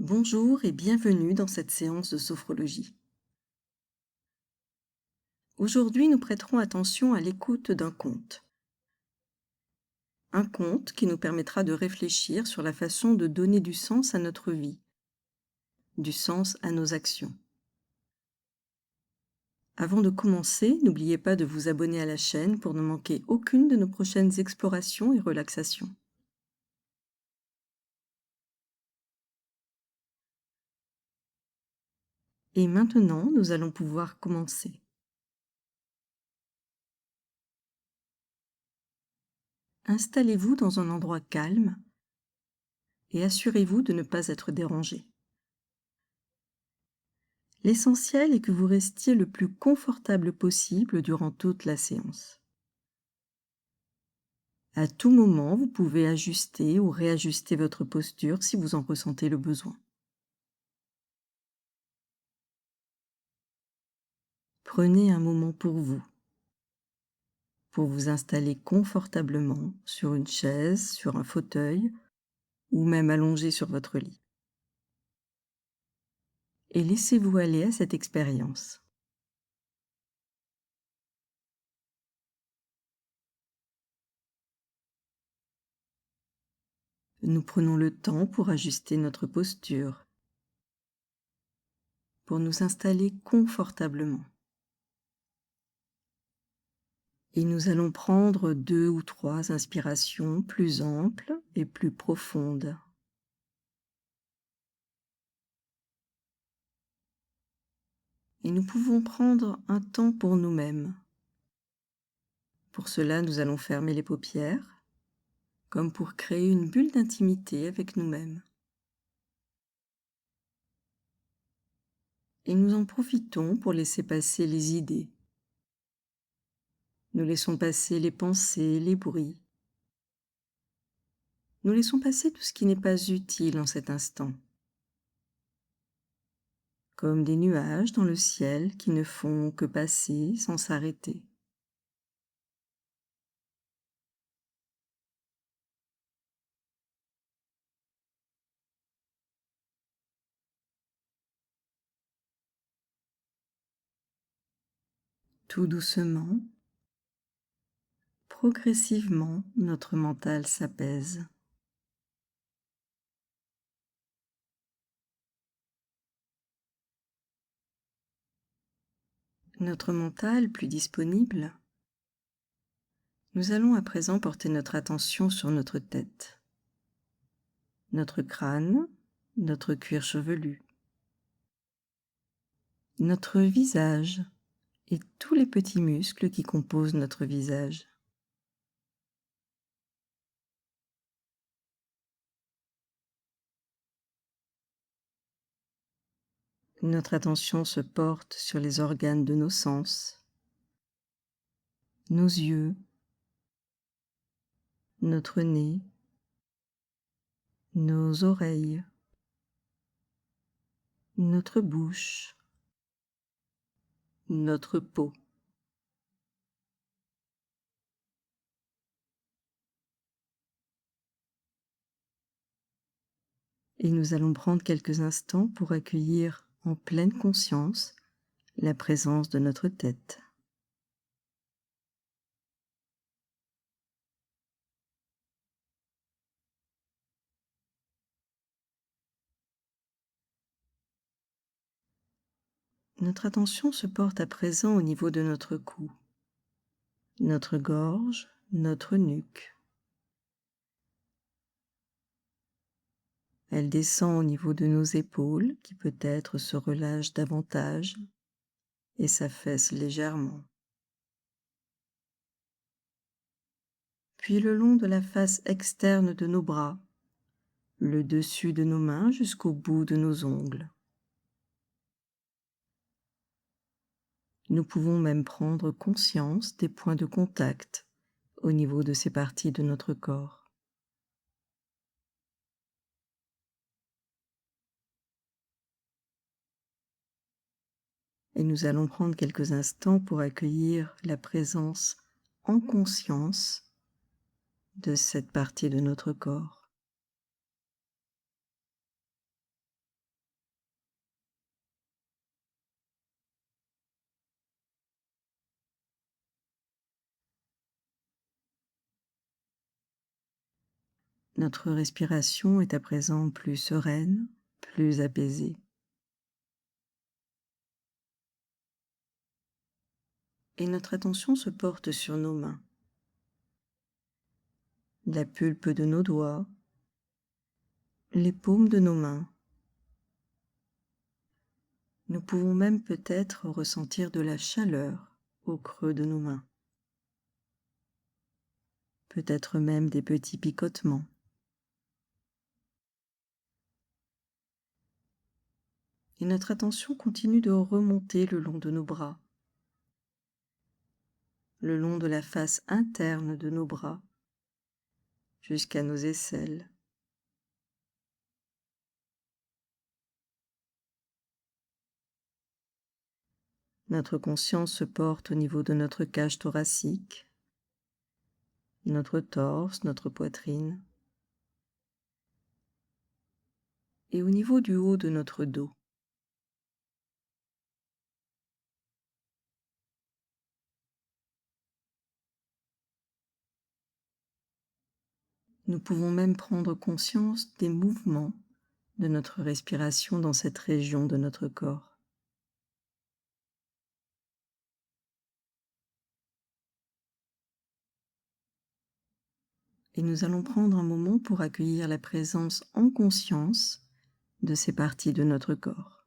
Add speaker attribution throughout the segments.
Speaker 1: Bonjour et bienvenue dans cette séance de sophrologie. Aujourd'hui, nous prêterons attention à l'écoute d'un conte. Un conte qui nous permettra de réfléchir sur la façon de donner du sens à notre vie, du sens à nos actions. Avant de commencer, n'oubliez pas de vous abonner à la chaîne pour ne manquer aucune de nos prochaines explorations et relaxations. Et maintenant, nous allons pouvoir commencer. Installez-vous dans un endroit calme et assurez-vous de ne pas être dérangé. L'essentiel est que vous restiez le plus confortable possible durant toute la séance. À tout moment, vous pouvez ajuster ou réajuster votre posture si vous en ressentez le besoin. Prenez un moment pour vous installer confortablement sur une chaise, sur un fauteuil ou même allongé sur votre lit. Et laissez-vous aller à cette expérience. Nous prenons le temps pour ajuster notre posture, pour nous installer confortablement. Et nous allons prendre 2 ou 3 inspirations plus amples et plus profondes. Et nous pouvons prendre un temps pour nous-mêmes. Pour cela, nous allons fermer les paupières, comme pour créer une bulle d'intimité avec nous-mêmes. Et nous en profitons pour laisser passer les idées. Nous laissons passer les pensées, les bruits. Nous laissons passer tout ce qui n'est pas utile en cet instant. Comme des nuages dans le ciel qui ne font que passer sans s'arrêter. Tout doucement, progressivement, notre mental s'apaise. Notre mental plus disponible, nous allons à présent porter notre attention sur notre tête, notre crâne, notre cuir chevelu, notre visage et tous les petits muscles qui composent notre visage. Notre attention se porte sur les organes de nos sens, nos yeux, notre nez, nos oreilles, notre bouche, notre peau. Et nous allons prendre quelques instants pour accueillir en pleine conscience la présence de notre tête. Notre attention se porte à présent au niveau de notre cou, notre gorge, notre nuque. Elle descend au niveau de nos épaules qui peut-être se relâchent davantage et s'affaissent légèrement. Puis le long de la face externe de nos bras, le dessus de nos mains jusqu'au bout de nos ongles. Nous pouvons même prendre conscience des points de contact au niveau de ces parties de notre corps. Et nous allons prendre quelques instants pour accueillir la présence en conscience de cette partie de notre corps. Notre respiration est à présent plus sereine, plus apaisée. Et notre attention se porte sur nos mains, la pulpe de nos doigts, les paumes de nos mains. Nous pouvons même peut-être ressentir de la chaleur au creux de nos mains. Peut-être même des petits picotements. Et notre attention continue de remonter le long de nos bras, le long de la face interne de nos bras, jusqu'à nos aisselles. Notre conscience se porte au niveau de notre cage thoracique, notre torse, notre poitrine, et au niveau du haut de notre dos. Nous pouvons même prendre conscience des mouvements de notre respiration dans cette région de notre corps. Et nous allons prendre un moment pour accueillir la présence en conscience de ces parties de notre corps.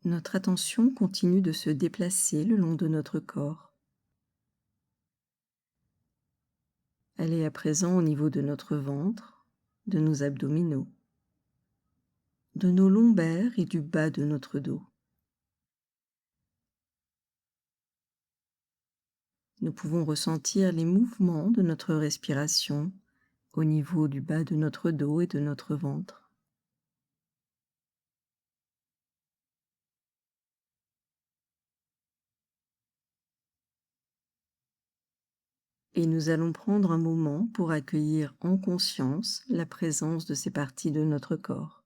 Speaker 1: Notre attention continue de se déplacer le long de notre corps. Elle est à présent au niveau de notre ventre, de nos abdominaux, de nos lombaires et du bas de notre dos. Nous pouvons ressentir les mouvements de notre respiration au niveau du bas de notre dos et de notre ventre. Et nous allons prendre un moment pour accueillir en conscience la présence de ces parties de notre corps.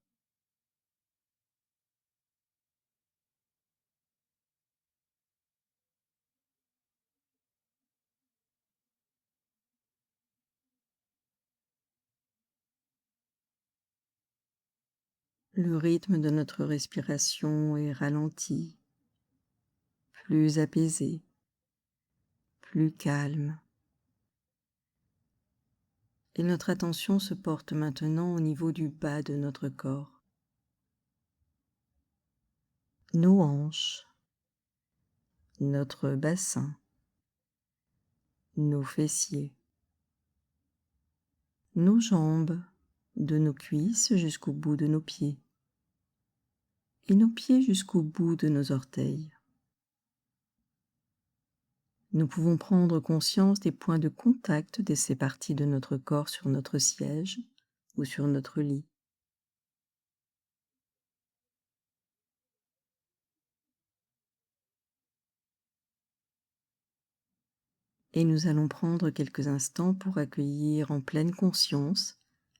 Speaker 1: Le rythme de notre respiration est ralenti, plus apaisé, plus calme. Et notre attention se porte maintenant au niveau du bas de notre corps. Nos hanches, notre bassin, nos fessiers, nos jambes, de nos cuisses jusqu'au bout de nos pieds, et nos pieds jusqu'au bout de nos orteils. Nous pouvons prendre conscience des points de contact de ces parties de notre corps sur notre siège ou sur notre lit. Et nous allons prendre quelques instants pour accueillir en pleine conscience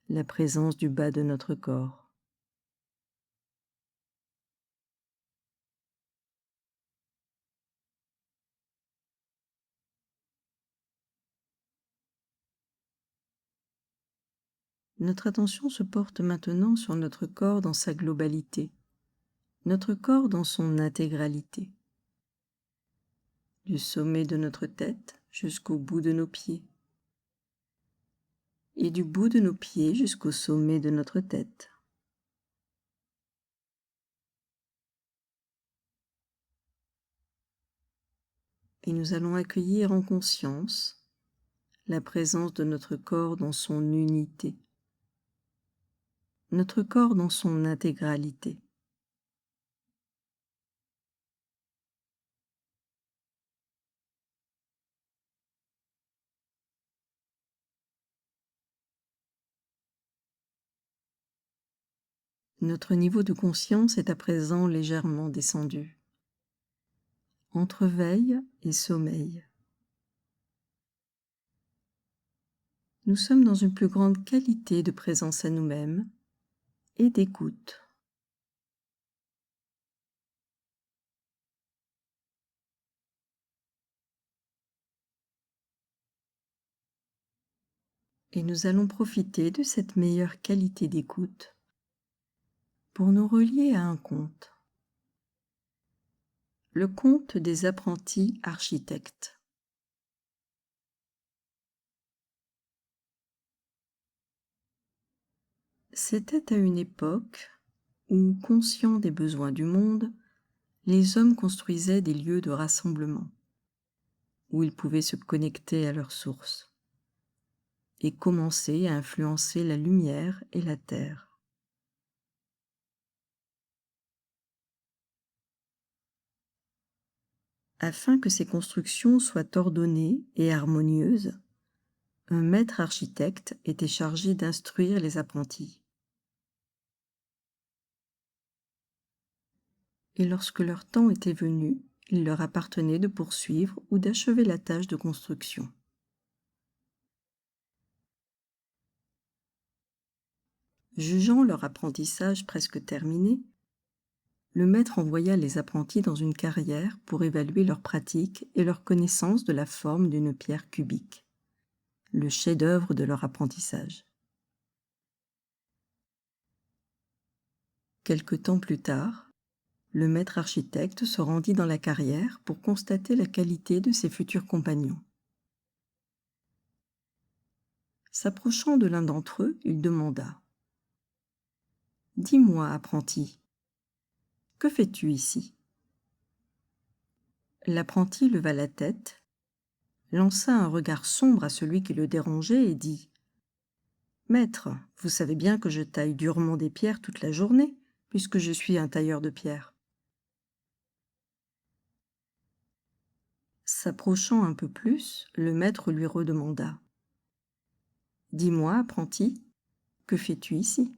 Speaker 1: la présence du bas de notre corps. Notre attention se porte maintenant sur notre corps dans sa globalité, notre corps dans son intégralité, du sommet de notre tête jusqu'au bout de nos pieds, et du bout de nos pieds jusqu'au sommet de notre tête. Et nous allons accueillir en conscience la présence de notre corps dans son unité, notre corps dans son intégralité. Notre niveau de conscience est à présent légèrement descendu, entre veille et sommeil. Nous sommes dans une plus grande qualité de présence à nous-mêmes et d'écoute. Et nous allons profiter de cette meilleure qualité d'écoute pour nous relier à un conte. Le conte des apprentis architectes. C'était à une époque où, conscients des besoins du monde, les hommes construisaient des lieux de rassemblement, où ils pouvaient se connecter à leurs sources et commencer à influencer la lumière et la terre. Afin que ces constructions soient ordonnées et harmonieuses, un maître architecte était chargé d'instruire les apprentis. Et lorsque leur temps était venu, il leur appartenait de poursuivre ou d'achever la tâche de construction. Jugeant leur apprentissage presque terminé, le maître envoya les apprentis dans une carrière pour évaluer leur pratique et leur connaissance de la forme d'une pierre cubique, le chef-d'œuvre de leur apprentissage. Quelque temps plus tard, le maître architecte se rendit dans la carrière pour constater la qualité de ses futurs compagnons. S'approchant de l'un d'entre eux, il demanda : « Dis-moi, apprenti, que fais-tu ici ?» L'apprenti leva la tête, lança un regard sombre à celui qui le dérangeait et dit : « Maître, vous savez bien que je taille durement des pierres toute la journée, puisque je suis un tailleur de pierres. » S'approchant un peu plus, le maître lui redemanda : « Dis-moi, apprenti, que fais-tu ici ?»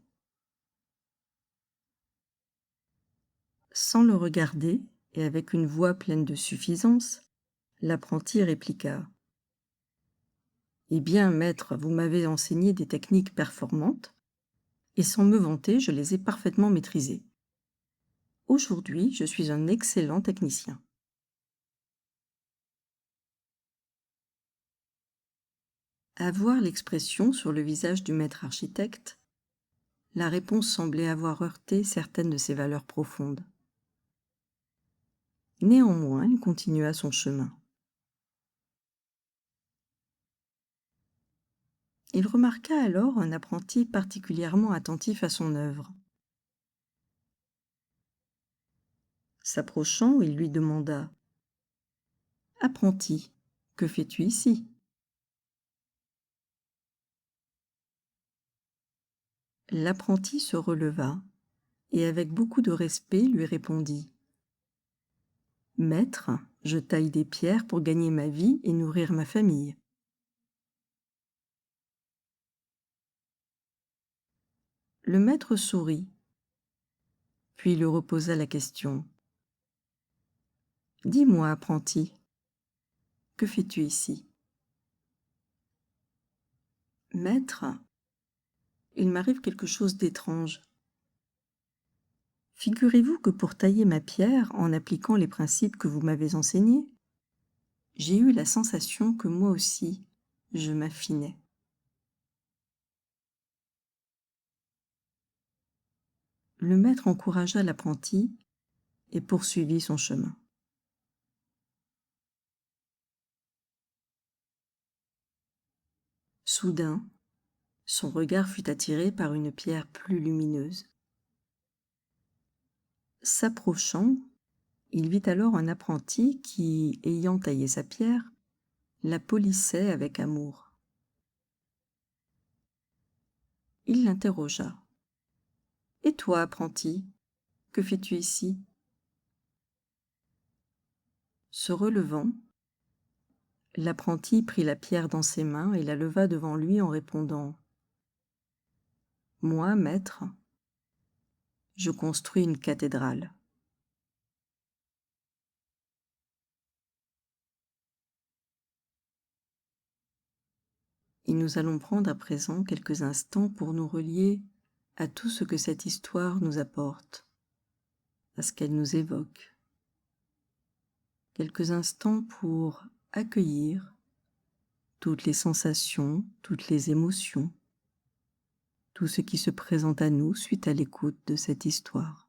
Speaker 1: Sans le regarder, et avec une voix pleine de suffisance, l'apprenti répliqua : « Eh bien, maître, vous m'avez enseigné des techniques performantes, et sans me vanter, je les ai parfaitement maîtrisées. Aujourd'hui, je suis un excellent technicien. » À voir l'expression sur le visage du maître architecte, la réponse semblait avoir heurté certaines de ses valeurs profondes. Néanmoins, il continua son chemin. Il remarqua alors un apprenti particulièrement attentif à son œuvre. S'approchant, il lui demanda : « Apprenti, que fais-tu ici ?» L'apprenti se releva et avec beaucoup de respect lui répondit : « Maître, je taille des pierres pour gagner ma vie et nourrir ma famille. » Le maître sourit, puis lui reposa la question : « Dis-moi, apprenti, que fais-tu ici ?» « Maître, il m'arrive quelque chose d'étrange. Figurez-vous que pour tailler ma pierre en appliquant les principes que vous m'avez enseignés, j'ai eu la sensation que moi aussi, je m'affinais. » Le maître encouragea l'apprenti et poursuivit son chemin. Soudain, son regard fut attiré par une pierre plus lumineuse. S'approchant, il vit alors un apprenti qui, ayant taillé sa pierre, la polissait avec amour. Il l'interrogea : « Et toi, apprenti, que fais-tu ici ?» Se relevant, l'apprenti prit la pierre dans ses mains et la leva devant lui en répondant : « Moi, maître, je construis une cathédrale. » Et nous allons prendre à présent quelques instants pour nous relier à tout ce que cette histoire nous apporte, à ce qu'elle nous évoque. Quelques instants pour accueillir toutes les sensations, toutes les émotions, tout ce qui se présente à nous suite à l'écoute de cette histoire.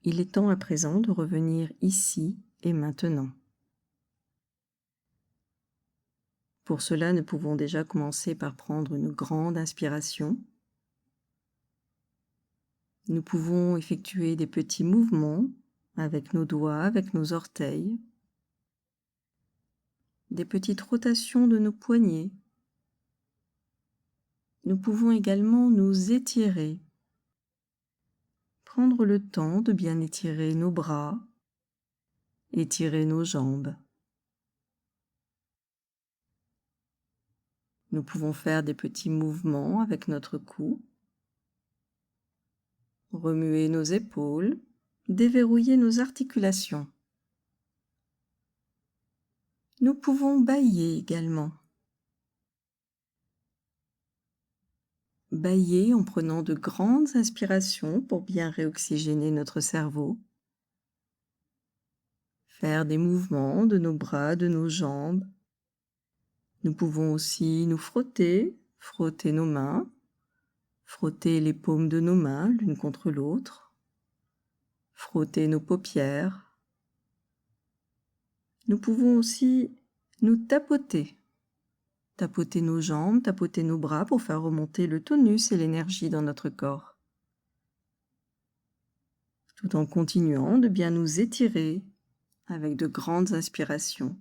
Speaker 1: Il est temps à présent de revenir ici et maintenant. Pour cela, nous pouvons déjà commencer par prendre une grande inspiration. Nous pouvons effectuer des petits mouvements avec nos doigts, avec nos orteils, des petites rotations de nos poignets. Nous pouvons également nous étirer, prendre le temps de bien étirer nos bras, étirer nos jambes. Nous pouvons faire des petits mouvements avec notre cou, remuer nos épaules, déverrouiller nos articulations. Nous pouvons bâiller également. Bâiller en prenant de grandes inspirations pour bien réoxygéner notre cerveau. Faire des mouvements de nos bras, de nos jambes. Nous pouvons aussi nous frotter, frotter nos mains, frotter les paumes de nos mains l'une contre l'autre, frotter nos paupières. Nous pouvons aussi nous tapoter. Tapoter nos jambes, tapoter nos bras pour faire remonter le tonus et l'énergie dans notre corps. Tout en continuant de bien nous étirer avec de grandes inspirations.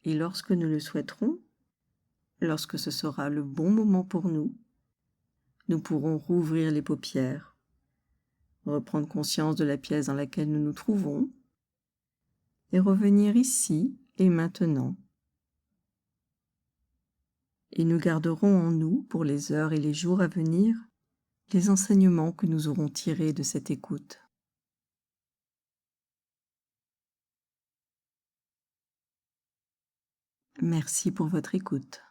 Speaker 1: Et lorsque nous le souhaiterons, lorsque ce sera le bon moment pour nous, nous pourrons rouvrir les paupières, reprendre conscience de la pièce dans laquelle nous nous trouvons et revenir ici et maintenant. Et nous garderons en nous, pour les heures et les jours à venir, les enseignements que nous aurons tirés de cette écoute. Merci pour votre écoute.